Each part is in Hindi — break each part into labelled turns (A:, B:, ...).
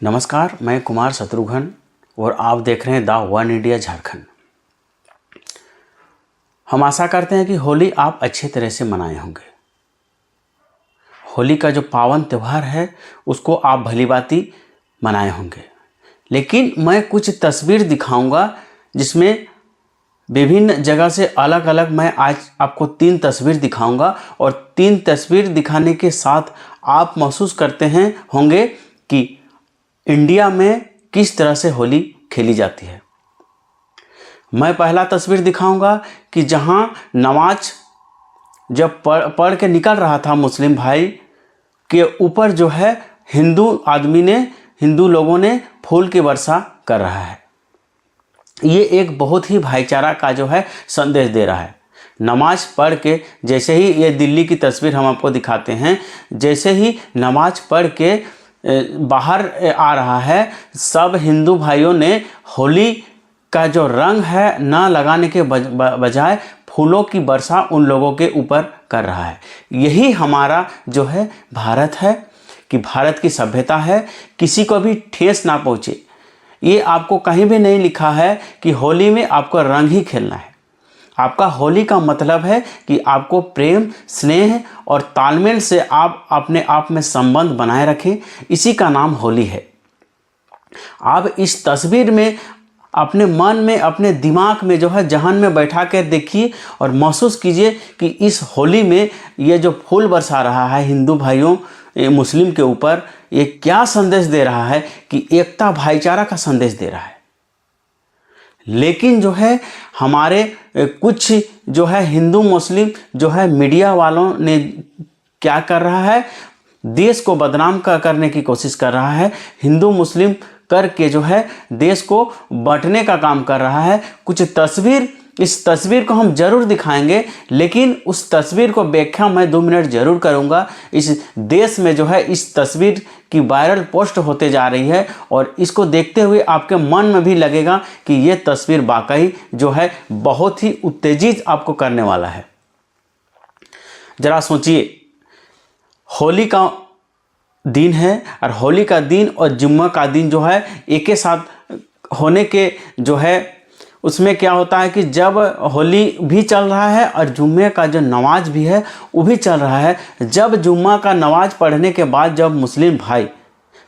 A: नमस्कार, मैं कुमार शत्रुघ्न और आप देख रहे हैं द वन इंडिया झारखंड। हम आशा करते हैं कि होली आप अच्छे तरह से मनाए होंगे। होली का जो पावन त्यौहार है उसको आप भलीभांति मनाए होंगे, लेकिन मैं कुछ तस्वीर दिखाऊंगा जिसमें विभिन्न जगह से अलग अलग मैं आज आपको 3 तस्वीर दिखाऊंगा और 3 तस्वीर दिखाने के साथ आप महसूस करते हैं होंगे कि इंडिया में किस तरह से होली खेली जाती है। मैं पहला तस्वीर दिखाऊंगा कि जहां नमाज जब पढ़ के निकल रहा था मुस्लिम भाई के ऊपर जो है हिंदू लोगों ने फूल की वर्षा कर रहा है। ये एक बहुत ही भाईचारा का जो है संदेश दे रहा है। नमाज पढ़ के जैसे ही, ये दिल्ली की तस्वीर हम आपको दिखाते हैं, जैसे ही नमाज पढ़ के बाहर आ रहा है, सब हिंदू भाइयों ने होली का जो रंग है ना लगाने के बजाय फूलों की वर्षा उन लोगों के ऊपर कर रहा है। यही हमारा जो है भारत है कि भारत की सभ्यता है, किसी को भी ठेस ना पहुँचे। ये आपको कहीं भी नहीं लिखा है कि होली में आपको रंग ही खेलना है। आपका होली का मतलब है कि आपको प्रेम, स्नेह और तालमेल से आप अपने आप में संबंध बनाए रखें। इसी का नाम होली है। आप इस तस्वीर में अपने मन में, अपने दिमाग में जो है जहन में बैठा कर देखिए और महसूस कीजिए कि इस होली में ये जो फूल बरसा रहा है हिंदू भाइयों मुस्लिम के ऊपर, ये क्या संदेश दे रहा है कि एकता, भाईचारा का संदेश दे रहा है। लेकिन जो है हमारे कुछ जो है हिंदू मुस्लिम जो है मीडिया वालों ने क्या कर रहा है, देश को बदनाम करने की कोशिश कर रहा है। हिंदू मुस्लिम करके जो है देश को बांटने का काम कर रहा है। कुछ तस्वीर, इस तस्वीर को हम जरूर दिखाएंगे, लेकिन उस तस्वीर को व्याख्या मैं 2 मिनट जरूर करूंगा। इस देश में जो है इस तस्वीर की वायरल पोस्ट होते जा रही है और इसको देखते हुए आपके मन में भी लगेगा कि ये तस्वीर वाकई जो है बहुत ही उत्तेजित आपको करने वाला है। जरा सोचिए, होली का दिन है और होली का दिन और जुम्मा का दिन जो है एक ही साथ होने के जो है उसमें क्या होता है कि जब होली भी चल रहा है और जुम्मे का जो नमाज भी है वो भी चल रहा है। जब जुम्मा का नमाज पढ़ने के बाद जब मुस्लिम भाई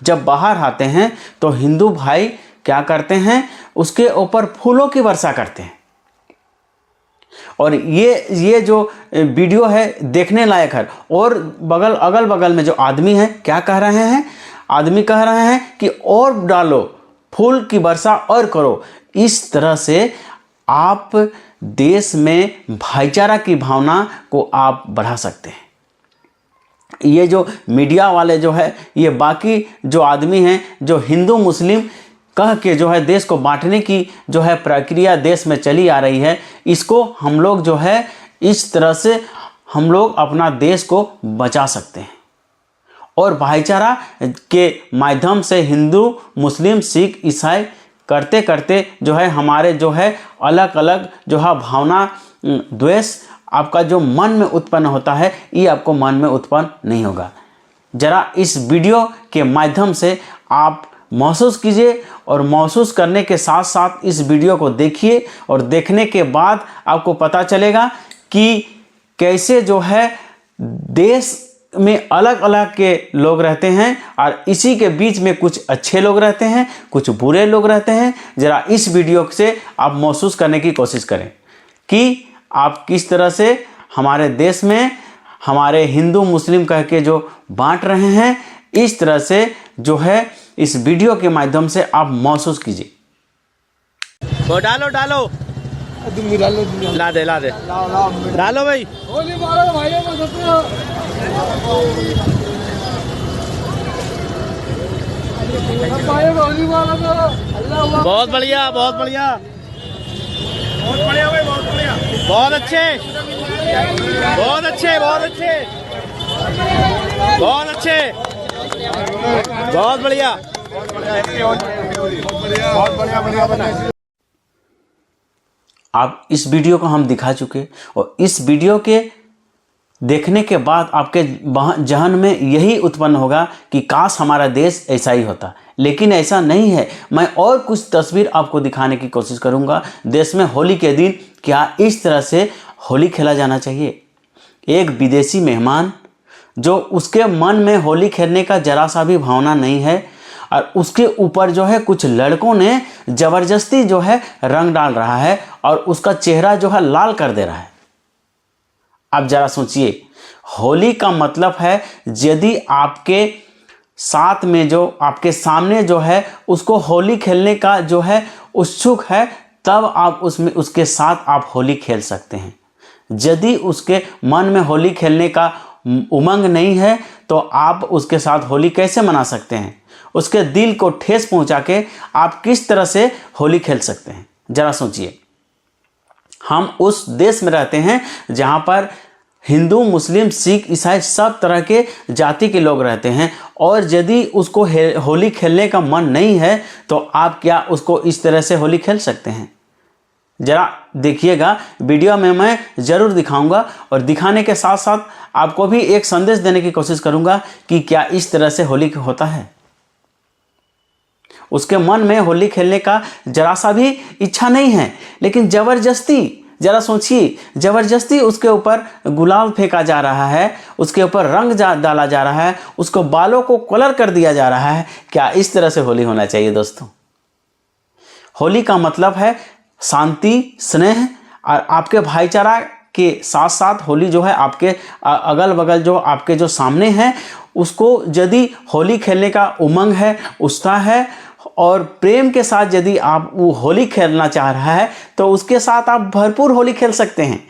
A: जब बाहर आते हैं तो हिंदू भाई क्या करते हैं, उसके ऊपर फूलों की वर्षा करते हैं। और ये जो वीडियो है देखने लायक है। और अगल बगल में जो आदमी हैं क्या कह रहे हैं, आदमी कह रहे हैं कि और डालो, फूल की वर्षा और करो। इस तरह से आप देश में भाईचारा की भावना को आप बढ़ा सकते हैं। ये जो मीडिया वाले जो है, ये बाकी जो आदमी हैं जो हिंदू मुस्लिम कह के जो है देश को बांटने की जो है प्रक्रिया देश में चली आ रही है, इसको हम लोग जो है इस तरह से हम लोग अपना देश को बचा सकते हैं। और भाईचारा के माध्यम से हिंदू मुस्लिम सिख ईसाई करते करते जो है हमारे जो है अलग अलग जो है भावना, द्वेष आपका जो मन में उत्पन्न होता है, ये आपको मन में उत्पन्न नहीं होगा। जरा इस वीडियो के माध्यम से आप महसूस कीजिए और महसूस करने के साथ साथ इस वीडियो को देखिए और देखने के बाद आपको पता चलेगा कि कैसे जो है देश में अलग अलग के लोग रहते हैं और इसी के बीच में कुछ अच्छे लोग रहते हैं, कुछ बुरे लोग रहते हैं। जरा इस वीडियो से आप महसूस करने की कोशिश करें कि आप किस तरह से हमारे देश में हमारे हिंदू मुस्लिम कह के जो बांट रहे हैं, इस तरह से जो है इस वीडियो के माध्यम से आप महसूस कीजिए।
B: वो डालो ला दे डालो भाई। बहुत बढ़िया भाई, बहुत अच्छे बहुत बढ़िया।
A: आप इस वीडियो को हम दिखा चुके और इस वीडियो के देखने के बाद आपके जहन में यही उत्पन्न होगा कि काश हमारा देश ऐसा ही होता, लेकिन ऐसा नहीं है। मैं और कुछ तस्वीर आपको दिखाने की कोशिश करूंगा। देश में होली के दिन क्या इस तरह से होली खेला जाना चाहिए। एक विदेशी मेहमान जो उसके मन में होली खेलने का जरा सा भी भावना नहीं है और उसके ऊपर जो है कुछ लड़कों ने ज़बरदस्ती जो है रंग डाल रहा है और उसका चेहरा जो है लाल कर दे रहा है। आप जरा सोचिए, होली का मतलब है यदि आपके साथ में जो आपके सामने जो है उसको होली खेलने का जो है उत्सुक है, तब आप उसमें उसके साथ आप होली खेल सकते हैं। यदि उसके मन में होली खेलने का उमंग नहीं है तो आप उसके साथ होली कैसे मना सकते हैं। उसके दिल को ठेस पहुंचा के आप किस तरह से होली खेल सकते हैं, जरा सोचिए। हम उस देश में रहते हैं जहां पर हिंदू, मुस्लिम, सिख, ईसाई सब तरह के जाति के लोग रहते हैं, और यदि उसको होली खेलने का मन नहीं है तो आप क्या उसको इस तरह से होली खेल सकते हैं। जरा देखिएगा, वीडियो में मैं ज़रूर दिखाऊंगा और दिखाने के साथ साथ आपको भी एक संदेश देने की कोशिश करूंगा कि क्या इस तरह से होली होता है। उसके मन में होली खेलने का जरा सा भी इच्छा नहीं है, लेकिन ज़बरदस्ती, जरा सोचिए, ज़बरदस्ती उसके ऊपर गुलाल फेंका जा रहा है, उसके ऊपर रंग डाला जा रहा है, उसको बालों को कलर कर दिया जा रहा है। क्या इस तरह से होली होना चाहिए दोस्तों। होली का मतलब है शांति, स्नेह और आपके भाईचारा के साथ साथ होली जो है आपके अगल बगल जो आपके जो सामने हैं उसको यदि होली खेलने का उमंग है, उत्साह है और प्रेम के साथ यदि आप वो होली खेलना चाह रहा है तो उसके साथ आप भरपूर होली खेल सकते हैं।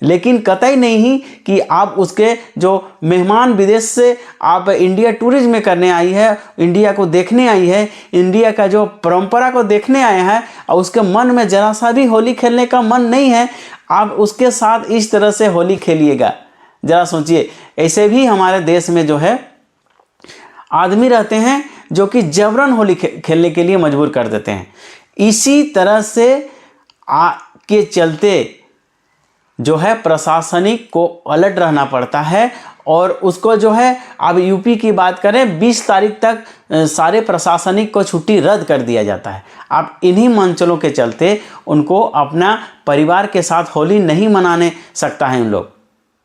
A: लेकिन कतई नहीं कि आप उसके जो मेहमान विदेश से आप इंडिया टूरिज्म में करने आई है, इंडिया को देखने आई है, इंडिया का जो परंपरा को देखने आए हैं और उसके मन में जरा सा भी होली खेलने का मन नहीं है, आप उसके साथ इस तरह से होली खेलिएगा। जरा सोचिए, ऐसे भी हमारे देश में जो है आदमी रहते हैं जो कि जबरन होली खेलने के लिए मजबूर कर देते हैं। इसी तरह से के चलते जो है प्रशासनिक को अलर्ट रहना पड़ता है और उसको जो है, अब यूपी की बात करें, 20 तारीख तक सारे प्रशासनिक को छुट्टी रद्द कर दिया जाता है। अब इन्हीं मंचलों के चलते उनको अपना परिवार के साथ होली नहीं मनाने सकता है उन लोग।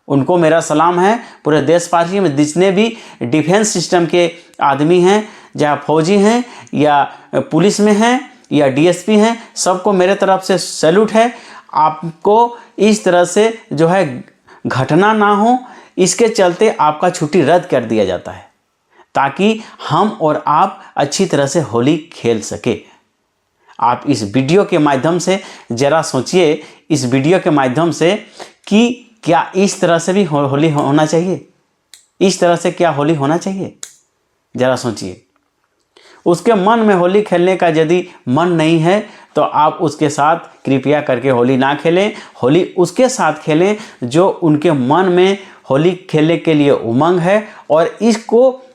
A: उनको मेरा सलाम है। पूरे देशवासी में जितने भी डिफेंस सिस्टम के आदमी हैं, चाहे फौजी हैं या पुलिस में हैं या डीएसपी हैं, सबको मेरे तरफ से सैल्यूट है। आपको इस तरह से जो है घटना ना हो, इसके चलते आपका छुट्टी रद्द कर दिया जाता है ताकि हम और आप अच्छी तरह से होली खेल सके। आप इस वीडियो के माध्यम से ज़रा सोचिए, इस वीडियो के माध्यम से कि क्या इस तरह से भी होली होना चाहिए। इस तरह से क्या होली होना चाहिए, ज़रा सोचिए। उसके मन में होली खेलने का यदि मन नहीं है तो आप उसके साथ कृपया करके होली ना खेलें। होली उसके साथ खेलें जो उनके मन में होली खेलने के लिए उमंग है, और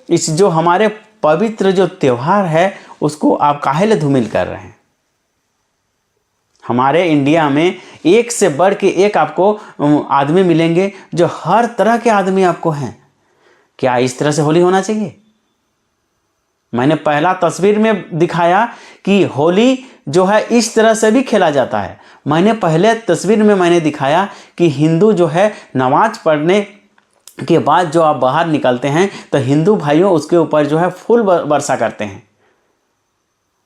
A: इस जो हमारे पवित्र जो त्यौहार है उसको आप काहे ले धूमिल कर रहे हैं। हमारे इंडिया में एक से बढ़ के एक आपको आदमी मिलेंगे, जो हर तरह के आदमी आपको हैं। क्या इस तरह से होली होना चाहिए। मैंने पहला तस्वीर में दिखाया कि होली जो है इस तरह से भी खेला जाता है। मैंने पहले तस्वीर में मैंने दिखाया कि हिंदू जो है नमाज पढ़ने के बाद जो आप बाहर निकलते हैं तो हिंदू भाइयों उसके ऊपर जो है फूल वर्षा करते हैं।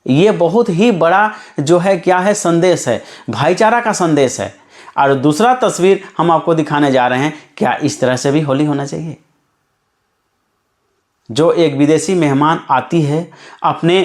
A: ये बहुत ही बड़ा जो है क्या है संदेश है, भाईचारा का संदेश है। और दूसरा तस्वीर हम आपको दिखाने जा रहे हैं, क्या इस तरह से भी होली होना चाहिए। जो एक विदेशी मेहमान आती है, अपने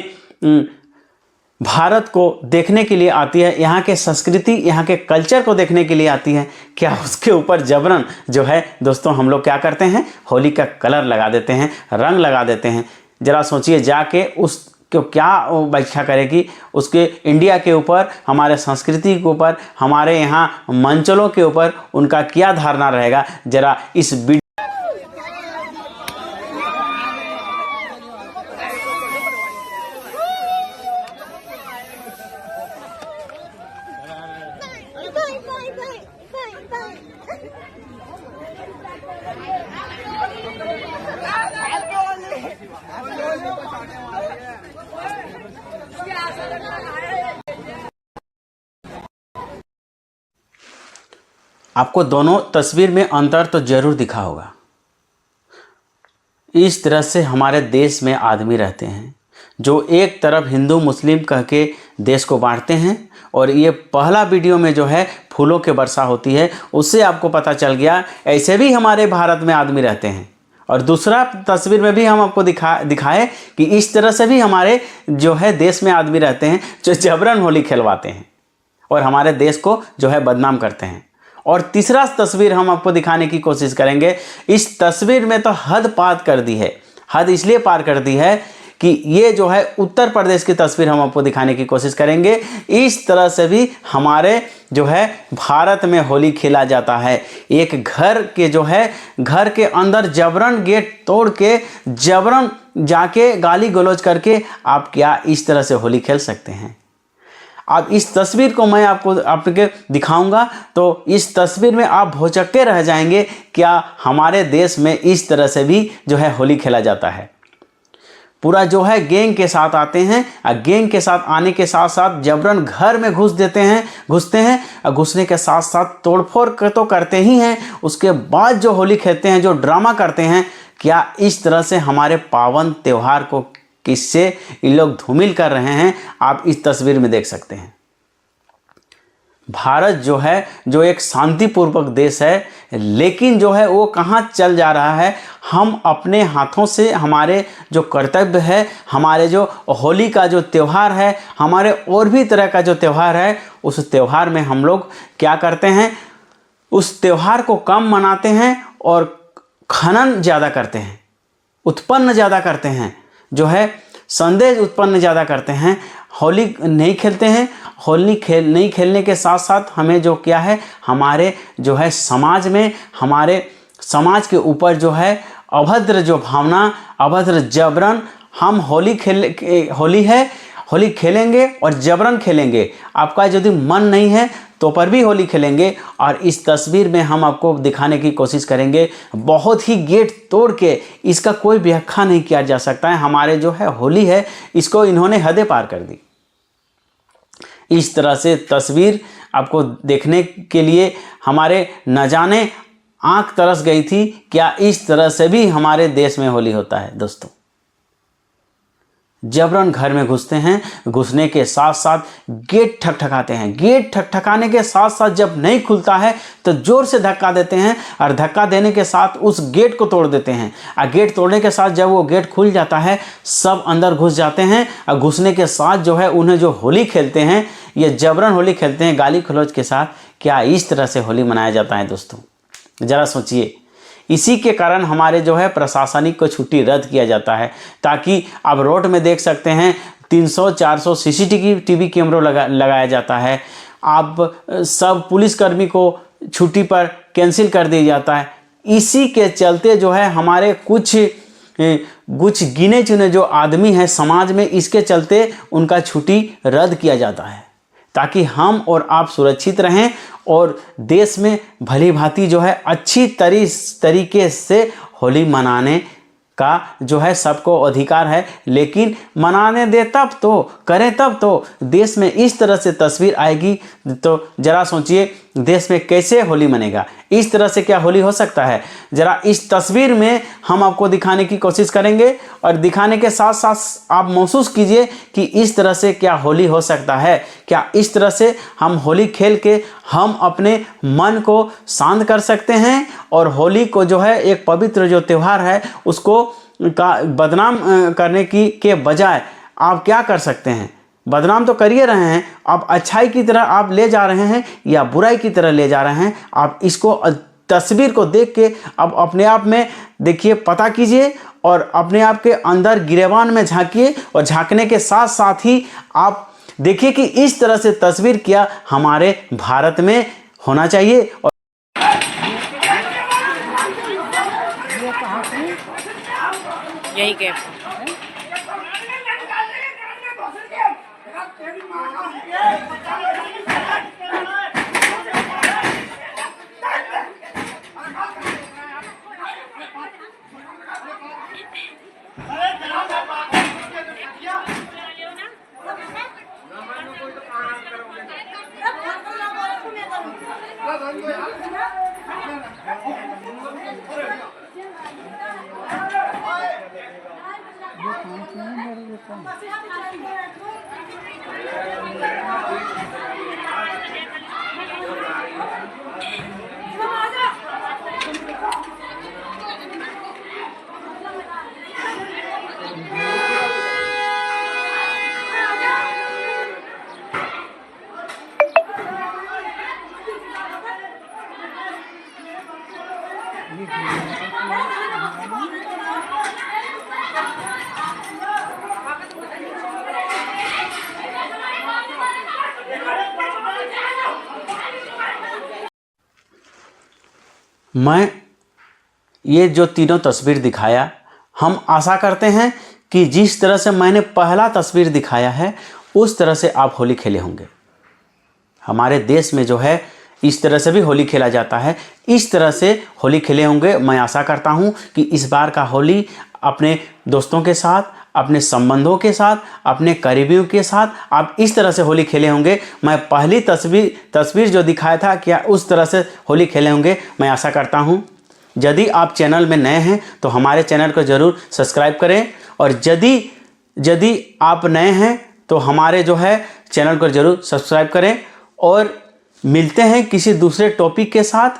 A: भारत को देखने के लिए आती है, यहाँ के संस्कृति, यहाँ के कल्चर को देखने के लिए आती है, क्या उसके ऊपर जबरन जो है दोस्तों हम लोग क्या करते हैं, होली का कलर लगा देते हैं, रंग लगा देते हैं। ज़रा सोचिए, जाके उसको क्या व्याख्या करेगी उसके इंडिया के ऊपर, हमारे संस्कृति के ऊपर, हमारे यहाँ मंचलों के ऊपर उनका क्या धारणा रहेगा। ज़रा इस आपको दोनों तस्वीर में अंतर तो जरूर दिखा होगा। इस तरह से हमारे देश में आदमी रहते हैं जो एक तरफ हिंदू मुस्लिम कह के देश को बांटते हैं, और ये पहला वीडियो में जो है फूलों की वर्षा होती है, उससे आपको पता चल गया ऐसे भी हमारे भारत में आदमी रहते हैं। और दूसरा तस्वीर में भी हम आपको दिखाए कि इस तरह से भी हमारे जो है देश में आदमी रहते हैं जो जबरन होली खेलवाते हैं और हमारे देश को जो है बदनाम करते हैं। और तीसरा तस्वीर हम आपको दिखाने की कोशिश करेंगे। इस तस्वीर में तो हद पार कर दी है, हद इसलिए पार कर दी है कि ये जो है उत्तर प्रदेश की तस्वीर हम आपको दिखाने की कोशिश करेंगे। इस तरह से भी हमारे जो है भारत में होली खेला जाता है। एक घर के जो है घर के अंदर जबरन गेट तोड़ के जबरन जाके गाली गलौज करके आप क्या इस तरह से होली खेल सकते हैं। अब इस तस्वीर को मैं आपके दिखाऊंगा तो इस तस्वीर में आप भौचक्के रह जाएंगे, क्या हमारे देश में इस तरह से भी जो है होली खेला जाता है। पूरा जो है गैंग के साथ आते हैं और गैंग के साथ आने के साथ साथ जबरन घर में घुसते हैं और घुसने के साथ साथ तोड़फोड़ तो करते ही हैं। उसके बाद जो होली खेलते हैं, जो ड्रामा करते हैं, क्या इस तरह से हमारे पावन त्यौहार को किससे इन लोग धूमिल कर रहे हैं, आप इस तस्वीर में देख सकते हैं। भारत जो है जो एक शांतिपूर्वक देश है, लेकिन जो है वो कहाँ चल जा रहा है। हम अपने हाथों से हमारे जो कर्तव्य है, हमारे जो होली का जो त्यौहार है, हमारे और भी तरह का जो त्यौहार है, उस त्यौहार में हम लोग क्या करते हैं, उस त्यौहार को कम मनाते हैं और खनन ज़्यादा करते हैं, उत्पन्न ज़्यादा करते हैं, जो है संदेश उत्पन्न ज़्यादा करते हैं। होली नहीं खेलते हैं। होली नहीं खेलने के साथ साथ हमें जो क्या है, हमारे जो है समाज में, हमारे समाज के ऊपर जो है अभद्र जो भावना, अभद्र जबरन, हम होली खेलेंगे और जबरन खेलेंगे। आपका यदि मन नहीं है तो पर भी होली खेलेंगे। और इस तस्वीर में हम आपको दिखाने की कोशिश करेंगे, बहुत ही गेट तोड़ के, इसका कोई व्याख्या नहीं किया जा सकता है। हमारे जो है होली है, इसको इन्होंने हदें पार कर दी। इस तरह से तस्वीर आपको देखने के लिए हमारे न जाने आंख तरस गई थी, क्या इस तरह से भी हमारे देश में होली होता है। दोस्तों, जबरन घर में घुसते हैं, घुसने के साथ साथ गेट ठकठकाते हैं। गेट ठकठकाने के साथ साथ जब नहीं खुलता है तो जोर से धक्का देते हैं और धक्का देने के साथ उस गेट को तोड़ देते हैं। और गेट तोड़ने के साथ जब वो गेट खुल जाता है, सब अंदर घुस जाते हैं। और घुसने के साथ जो है उन्हें जो होली खेलते हैं, ये जबरन होली खेलते हैं गाली गलौज के साथ। क्या इस तरह से होली मनाया जाता है। दोस्तों, ज़रा सोचिए। इसी के कारण हमारे जो है प्रशासनिक को छुट्टी रद्द किया जाता है, ताकि अब रोड में देख सकते हैं 300-400 CCTV कैमरा लगाया जाता है। अब सब पुलिसकर्मी को छुट्टी पर कैंसिल कर दिया जाता है। इसी के चलते जो है हमारे कुछ गिने चुने जो आदमी हैं समाज में, इसके चलते उनका छुट्टी रद्द किया जाता है, ताकि हम और आप सुरक्षित रहें और देश में भली भांति जो है अच्छी तरीके से होली मनाने का जो है सबको अधिकार है। लेकिन मनाने दे तब तो, करें तब तो। देश में इस तरह से तस्वीर आएगी तो ज़रा सोचिए देश में कैसे होली मनेगा। इस तरह से क्या होली हो सकता है। ज़रा इस तस्वीर में हम आपको दिखाने की कोशिश करेंगे और दिखाने के साथ साथ आप महसूस कीजिए कि इस तरह से क्या होली हो सकता है। क्या इस तरह से हम होली खेल के हम अपने मन को शांत कर सकते हैं और होली को जो है एक पवित्र जो त्यौहार है उसको का बदनाम करने के बजाय आप क्या कर सकते हैं। बदनाम तो करिए रहे हैं, आप अच्छाई की तरह आप ले जा रहे हैं या बुराई की तरह ले जा रहे हैं। आप इसको तस्वीर को देख के अब अपने आप में देखिए, पता कीजिए और अपने आप के अंदर गिरेबान में झांकिए और झांकने के साथ साथ ही आप देखिए कि इस तरह से तस्वीर क्या हमारे भारत में होना चाहिए। और
C: यही के
D: करोगे
A: मैं ये जो तीनों तस्वीर दिखाया, हम आशा करते हैं कि जिस तरह से मैंने पहला तस्वीर दिखाया है उस तरह से आप होली खेले होंगे। हमारे देश में जो है इस तरह से भी होली खेला जाता है, इस तरह से होली खेले होंगे। मैं आशा करता हूँ कि इस बार का होली अपने दोस्तों के साथ, अपने संबंधों के साथ, अपने करीबियों के साथ आप इस तरह से होली खेले होंगे। मैं पहली तस्वीर जो दिखाया था, क्या उस तरह से होली खेले होंगे, मैं आशा करता हूँ। यदि आप चैनल में नए हैं तो हमारे चैनल को ज़रूर सब्सक्राइब करें, और यदि आप नए हैं तो हमारे जो है चैनल को ज़रूर सब्सक्राइब करें। और मिलते हैं किसी दूसरे टॉपिक के साथ।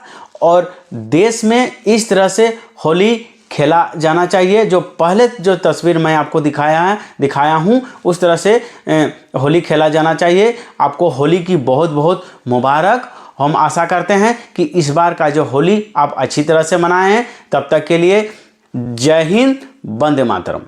A: और देश में इस तरह से होली खेला जाना चाहिए, जो पहले जो तस्वीर मैं आपको दिखाया हूँ उस तरह से होली खेला जाना चाहिए। आपको होली की बहुत बहुत मुबारक। हम आशा करते हैं कि इस बार का जो होली आप अच्छी तरह से मनाएं। तब तक के लिए जय हिंद, वंदे मातरम।